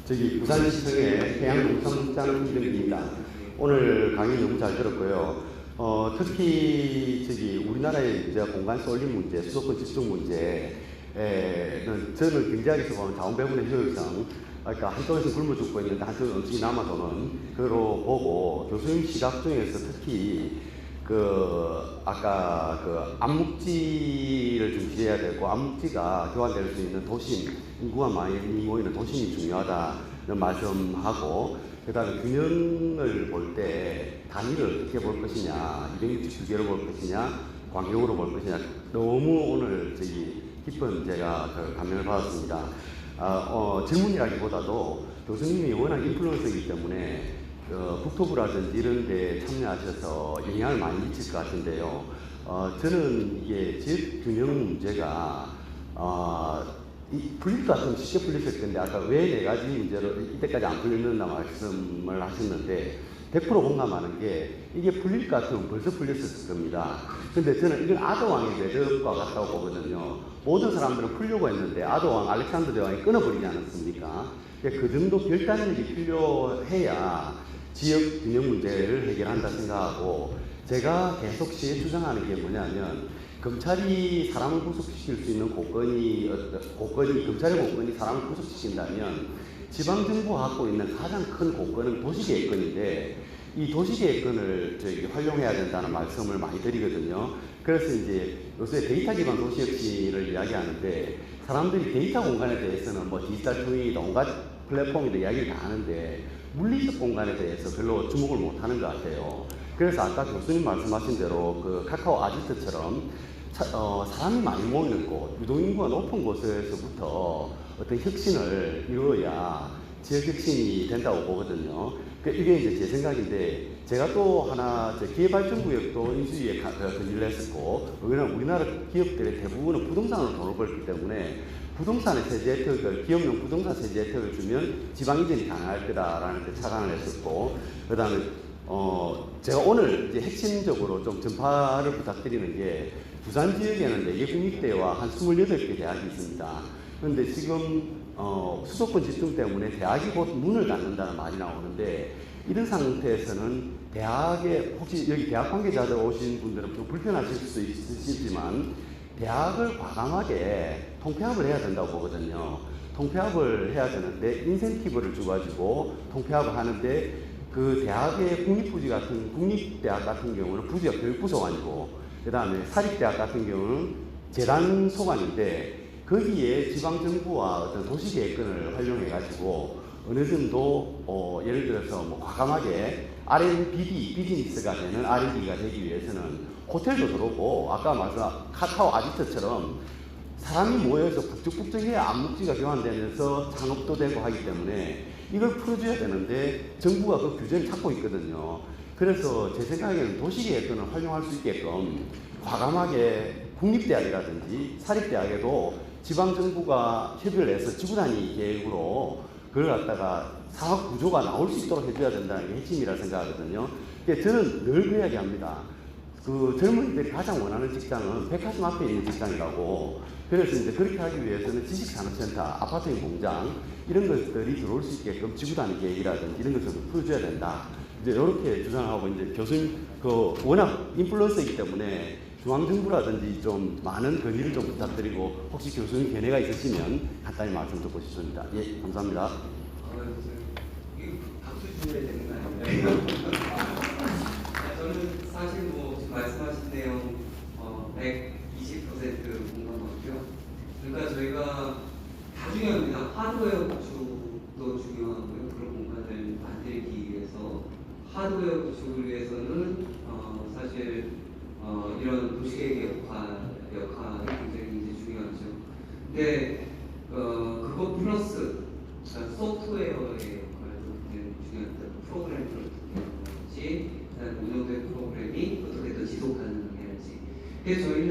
부산시청의 해양농산장 이름입니다. 오늘 강의 너무 잘 들었고요. 특히 우리나라의 이제 공간 쏠림 문제, 수도권 집중 문제는 저는 경제학에서 보면 자원 배분의 효율성, 그러니까 한쪽에서 굶어 죽고 있는데 한쪽에 음식이 남아도는 그로 보고 교수님 시각 중에서 특히 아까 암묵지를 좀 지어야 되고 암묵지가 교환될 수 있는 도심, 인구가 많이 모이는 도심이 중요하다는 말씀하고, 그 다음에 균형을 볼 때 단위를 어떻게 볼 것이냐, 262개로 볼 것이냐, 광역으로 볼 것이냐, 너무 오늘 깊은 제가 감명을 받았습니다. 질문이라기보다도 교수님이 워낙 인플루언서이기 때문에 북토부라든지 이런 데 참여하셔서 영향을 많이 미칠 것 같은데요. 저는 이게 지역 균형 문제가 풀릴 것 같으면 쉽게 풀렸을 텐데, 아까 왜 4가지 문제로 이때까지 안 풀렸나 말씀을 하셨는데 100% 공감하는 게, 이게 풀릴 것 같으면 벌써 풀렸을 겁니다. 근데 저는 이건 아도왕의 매듭과 같다고 보거든요. 모든 사람들은 풀려고 했는데 아도왕, 알렉산더 대왕이 끊어버리지 않았습니까? 그 정도 결단력이 필요해야 지역 균형 문제를 해결한다 생각하고, 제가 계속 시에 주장하는 게 뭐냐면, 검찰이 사람을 구속시킬 수 있는 검찰의 공권이 사람을 구속시킨다면 지방정부가 갖고 있는 가장 큰 공권은 도시계획권인데, 이 도시계획권을 활용해야 된다는 말씀을 많이 드리거든요. 그래서 이제 요새 데이터 기반 도시혁신을 이야기하는데, 사람들이 데이터 공간에 대해서는 디지털 트윈이다, 온갖 플랫폼이다 이야기를 다 하는데 물리적 공간에 대해서 별로 주목을 못 하는 것 같아요. 그래서 아까 교수님 말씀하신 대로 카카오 아지트처럼 사람이 많이 모이는 곳, 유동인구가 높은 곳에서부터 어떤 혁신을 이루어야 지역 혁신이 된다고 보거든요. 이게 이제 제 생각인데, 제가 또 하나 기회발전구역도 인수위에 건의를 했었고, 우리나라 기업들의 대부분은 부동산으로 돈을 벌기 때문에 부동산의 세제 혜택을, 기업용 부동산 세제 혜택을 주면 지방 이전이 가능할 거다라는 데 착안을 했었고, 그 다음에 제가 오늘 이제 핵심적으로 좀 전파를 부탁드리는 게, 부산 지역에는 4개 국립대와 한 28개 대학이 있습니다. 그런데 지금 수도권 집중 때문에 대학이 곧 문을 닫는다는 말이 나오는데, 이런 상태에서는 대학에, 혹시 여기 대학 관계자들 오신 분들은 좀 불편하실 수 있으시지만 대학을 과감하게 통폐합을 해야 된다고 보거든요. 통폐합을 해야 되는데 인센티브를 주가지고 통폐합을 하는데, 그 대학의 국립대학 같은 경우는 부지가 교육부소관이고, 그 다음에 사립대학 같은 경우는 재단 소관인데, 거기에 지방정부와 어떤 도시계획권을 활용해가지고 어느 정도 예를 들어서 과감하게 R&BD, 비즈니스가 되는 R&D가 되기 위해서는 호텔도 들어오고, 아까 말씀한 카카오 아지트처럼 사람이 모여서 북적북적해야 암묵지가 교환되면서 창업도 되고 하기 때문에 이걸 풀어줘야 되는데 정부가 그 규제를 찾고 있거든요. 그래서 제 생각에는 도시계획권을 활용할 수 있게끔 과감하게 국립대학이라든지 사립대학에도 지방정부가 협의를 해서 지구단위 계획으로 그걸 갖다가 사업 구조가 나올 수 있도록 해줘야 된다는 게 핵심이라 생각하거든요. 저는 늘 그 이야기 합니다. 젊은이들이 가장 원하는 직장은 백화점 앞에 있는 직장이라고. 그래서 이제 그렇게 하기 위해서는 지식산업센터, 아파트형 공장, 이런 것들이 들어올 수 있게끔 지구단위 계획이라든지 이런 것을 풀어줘야 된다. 이제 이렇게 주장하고, 이제 교수님, 워낙 인플루언서이기 때문에 중앙정부라든지 좀 많은 건의를 좀 부탁드리고, 혹시 교수님 견해가 있으시면 간단히 말씀 듣고 싶습니다. 예, 감사합니다. 박수 주셔야 되는 거 아닌가요? 저는 사실 지금 말씀하신 내용 120% 공감하고요. 그러니까 저희가 다 중요합니다. 하드웨어 구축도 중요하고요. 그런 공간을 만들기 위해서 하드웨어 구축을 위해서는 사실 이런 도시계획의 역할이 굉장히 이제 중요하죠. 근데 그거 플러스 소프트웨어의 역할도 굉장히 중요합니다. 프로그램을 어떻게 하는지, 운영된 프로그램이 어떻게 더 지속 가능하게 할지. 그래서 저희는